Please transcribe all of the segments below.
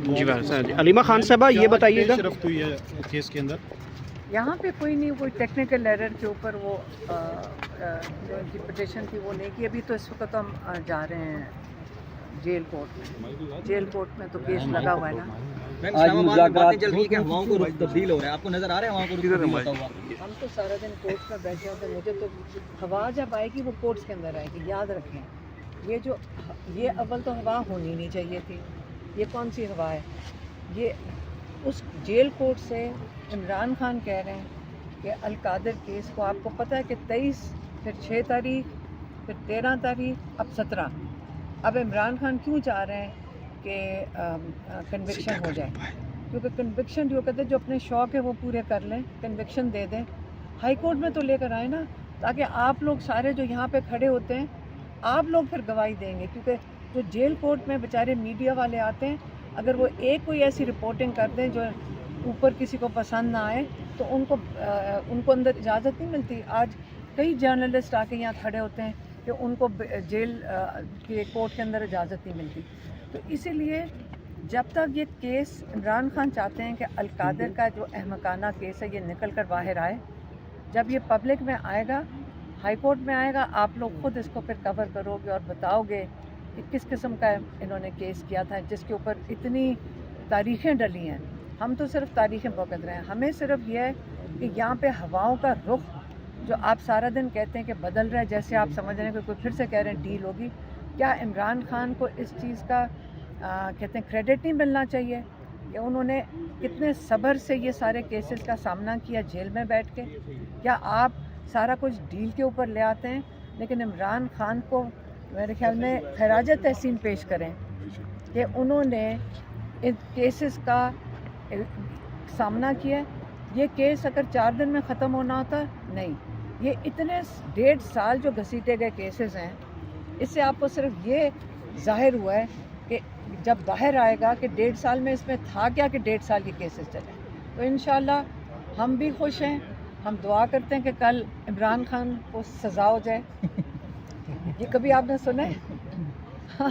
جی بھائی علیمہ خان صاحبہ یہ بتائیے گا رفت ہوئی ہے کیس کے اندر؟ یہاں پہ کوئی نہیں، کوئی ٹیکنیکل ایرر کے اوپر وہ جو ان کی پٹیشن تھی وہ نہیں کی. ابھی تو اس وقت ہم جا رہے ہیں جیل کورٹ میں. جیل کورٹ میں تو کیس لگا ہوا ہے نا. اسلام آباد میں باتیں چل رہی ہے کہ ہواؤں کو رخ تبدیل ہو رہا ہے، آپ کو نظر آ رہا ہے ہواؤں کو رخ تبدیل ہوتا ہوا؟ ہم تو سارا دن کورٹ میں بیٹھے ہوتے ہیں. مجھے تو ہوا جب آئے گی وہ کورٹس کے اندر آئے گی. یاد رکھیں یہ اول تو ہوا ہونی نہیں چاہیے تھی. یہ کون سی ہوا ہے؟ یہ اس جیل کورٹ سے عمران خان کہہ رہے ہیں کہ القادر کیس کو، آپ کو پتہ ہے کہ 23 پھر 6 تاریخ پھر 13 تاریخ اب 17. اب عمران خان کیوں چاہ رہے ہیں کہ کنوکشن ہو جائے؟ کیونکہ کنوکشن جو کہتے ہیں جو اپنے شوق ہے وہ پورے کر لیں، کنوکشن دے دیں. ہائی کورٹ میں تو لے کر آئے نا، تاکہ آپ لوگ سارے جو یہاں پہ کھڑے ہوتے ہیں آپ لوگ پھر گواہی دیں گے. کیونکہ جو جیل کورٹ میں بیچارے میڈیا والے آتے ہیں، اگر وہ کوئی ایسی رپورٹنگ کر دیں جو اوپر کسی کو پسند نہ آئے تو ان کو اندر اجازت نہیں ملتی. آج کئی جرنلسٹ آ کے یہاں کھڑے ہوتے ہیں کہ ان کو جیل کے کورٹ کے اندر اجازت نہیں ملتی. تو اسی لیے جب تک یہ کیس عمران خان چاہتے ہیں کہ القادر کا جو احمقانہ کیس ہے یہ نکل کر باہر آئے. جب یہ پبلک میں آئے گا، ہائی کورٹ میں آئے گا، آپ لوگ خود اس کو پھر کور کرو گے اور بتاؤ گے کہ کس قسم کا انہوں نے کیس کیا تھا جس کے اوپر اتنی تاریخیں ڈلی ہیں. ہم تو صرف تاریخیں بھگت رہے ہیں. ہمیں صرف یہ ہے کہ یہاں پہ ہواؤں کا رخ جو آپ سارا دن کہتے ہیں کہ بدل رہا ہے، جیسے آپ سمجھ رہے ہیں کہ کوئی پھر سے کہہ رہے ہیں ڈیل ہوگی. کیا عمران خان کو اس چیز کا کہتے ہیں کریڈٹ نہیں ملنا چاہیے کہ انہوں نے کتنے صبر سے یہ سارے کیسز کا سامنا کیا جیل میں بیٹھ کے؟ کیا آپ سارا کچھ ڈیل کے اوپر لے آتے ہیں؟ لیکن عمران خان کو میرے خیال میں خراج تحسین پیش کریں کہ انہوں نے ان کیسز کا سامنا کیا. یہ کیس اگر 4 دن میں ختم ہونا ہوتا نہیں. یہ اتنے 1.5 سال جو گھسیٹے گئے کیسز ہیں، اس سے آپ کو صرف یہ ظاہر ہوا ہے کہ جب باہر آئے گا کہ 1.5 سال میں اس میں تھا کیا کہ 1.5 سال کے کیسز چلے. تو انشاءاللہ ہم بھی خوش ہیں. ہم دعا کرتے ہیں کہ کل عمران خان کو سزا ہو جائے. یہ کبھی آپ نے سنا ہے؟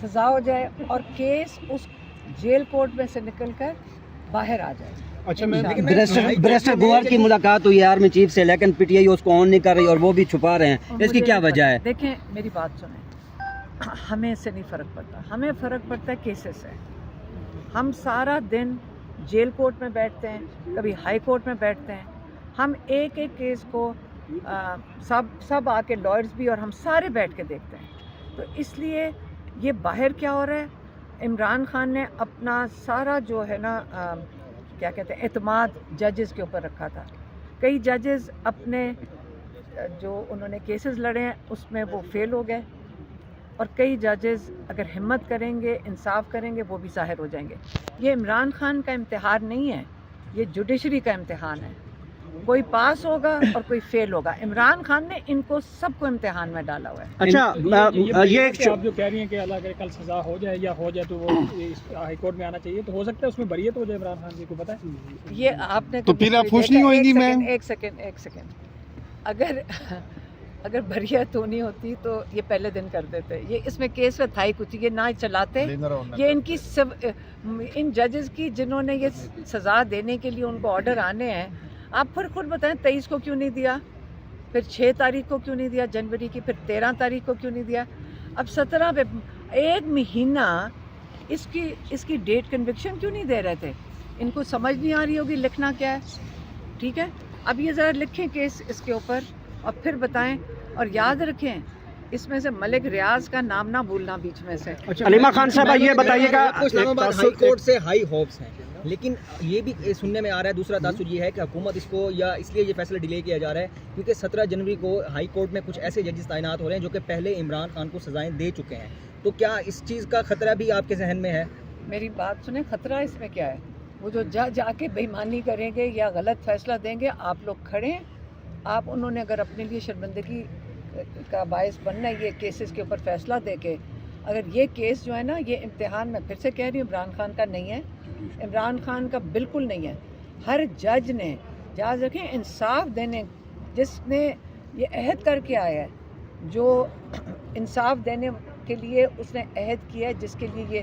سزا ہو جائے اور کیس اس جیل کورٹ میں سے نکل کر باہر آ جائے. اچھا، بیرسٹر گوہر کی ملاقات ہوئی آرمی چیف سے، لیکن پی ٹی آئی اس کو آن نہیں کر رہی اور وہ بھی چھپا رہے ہیں. اس کی کیا وجہ ہے؟ دیکھیں میری بات سنیں، ہمیں اس سے نہیں فرق پڑتا. ہمیں فرق پڑتا ہے کیسز سے. ہم سارا دن جیل کورٹ میں بیٹھتے ہیں، کبھی ہائی کورٹ میں بیٹھتے ہیں. ہم ایک ایک کیس کو سب آ کے لائرز بھی اور ہم سارے بیٹھ کے دیکھتے ہیں. تو اس لیے یہ باہر کیا ہو رہا ہے، عمران خان نے اپنا سارا جو ہے نا کیا کہتے ہیں اعتماد ججز کے اوپر رکھا تھا. کئی ججز اپنے جو انہوں نے کیسز لڑے ہیں اس میں وہ فیل ہو گئے، اور کئی ججز اگر ہمت کریں گے، انصاف کریں گے، وہ بھی ظاہر ہو جائیں گے. یہ عمران خان کا امتحان نہیں ہے، یہ جوڈیشری کا امتحان ہے. کوئی پاس ہوگا اور کوئی فیل ہوگا. عمران خان نے ان کو سب کو امتحان میں ڈالا ہوا ہے. اچھا یہ آپ جو کہہ رہی ہیں کہ اللہ کرے کل سزا ہو جائے یا ہو جائے تو وہ ہائی کورٹ میں آنا چاہیے، تو ہو سکتا ہے اس میں بریت ہو جائے عمران خان جی کو، پتہ ہے؟ یہ آپ نے تو پھر آپ خوش نہیں ہوئیں گی میم؟ ایک سیکنڈ اگر بریت ہونی ہوتی تو یہ پہلے دن کر دیتے. یہ اس میں کیس میں تھا ہی کچھ، یہ نہ چلاتے. یہ ان کی ان ججز کی جنہوں نے یہ سزا دینے کے لیے ان کو آرڈر آنے ہیں. آپ پھر خود بتائیں 23 کو کیوں نہیں دیا، پھر 6 تاریخ کو کیوں نہیں دیا جنوری کی، پھر 13 تاریخ کو کیوں نہیں دیا، اب 17 پہ 1 مہینہ اس کی ڈیٹ کنوکشن کیوں نہیں دے رہے تھے؟ ان کو سمجھ نہیں آ رہی ہوگی لکھنا کیا ہے. ٹھیک ہے، اب یہ ذرا لکھیں کیس اس کے اوپر اور پھر بتائیں. اور یاد رکھیں اس میں سے ملک ریاض کا نام نہ بھولنا بیچ میں سے. علیمہ خان صاحبہ یہ بتائیے گا، اسلام آباد ہائی کورٹ سے ہائی ہوپس ہیں، لیکن یہ بھی سننے میں آ رہا ہے، دوسرا تاثر یہ ہے کہ حکومت اس کو یا اس لیے یہ فیصلہ ڈیلے کیا جا رہا ہے کیونکہ 17 جنوری کو ہائی کورٹ میں کچھ ایسے ججز تعینات ہو رہے ہیں جو کہ پہلے عمران خان کو سزائیں دے چکے ہیں. تو کیا اس چیز کا خطرہ بھی آپ کے ذہن میں ہے؟ میری بات سنیں، خطرہ اس میں کیا ہے؟ وہ جو جج آ کے بے ایمانی کریں گے یا غلط فیصلہ دیں گے، آپ لوگ کھڑے ہیں. آپ انہوں نے اگر اپنے لیے شرمندگی کا باعث بننا ہے یہ کیسز کے اوپر فیصلہ دے کے، اگر یہ کیس جو ہے نا یہ امتحان میں پھر سے کہہ رہی ہوں عمران خان کا نہیں ہے، عمران خان کا بالکل نہیں ہے. ہر جج نے یاد رکھیں انصاف دینے، جس نے یہ عہد کر کے آیا ہے، جو انصاف دینے کے لیے اس نے عہد کیا ہے، جس کے لیے یہ